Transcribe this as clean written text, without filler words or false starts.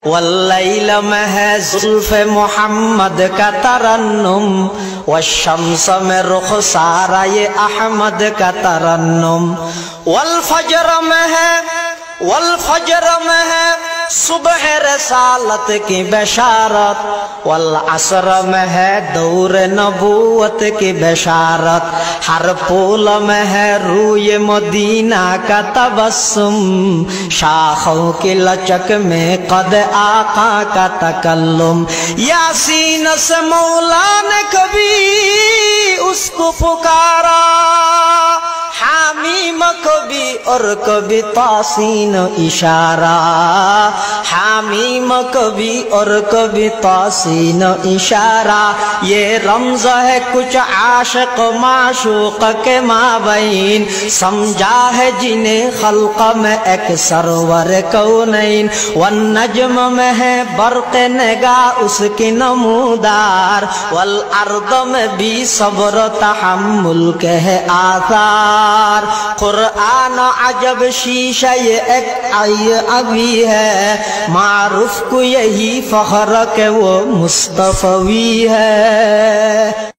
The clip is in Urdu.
واللیل میں ہے زلف محمد کا ترنم، والشمس میں رخسارہ یہ احمد کا ترنم، والفجر میں ہے صبح رسالت کی بشارت، والعصر میں ہے دور نبوت کی بشارت، ہر پھول میں ہے روی مدینہ کا تبسم، شاخوں کی لچک میں قد آقا کا تکلم، یاسین سے مولا نے کبھی اس کو پکارا، حامیم کبھی اور کبھی تاسین اشارہ، حامیم کبھی اور کبھی تاسین اشارہ، یہ رمز ہے کچھ عاشق معشوق کے مابین، سمجھا ہے جنہیں خلق میں ایک سرور کونین، والنجم میں ہے برق نگاہ اس کی نمودار، والارض میں بھی صبر تحمل کے ہے آثار، قرآن عجب شیشہ یہ ایک ابھی ہے، معروف کو یہی فخر کہ وہ مصطفی ہے۔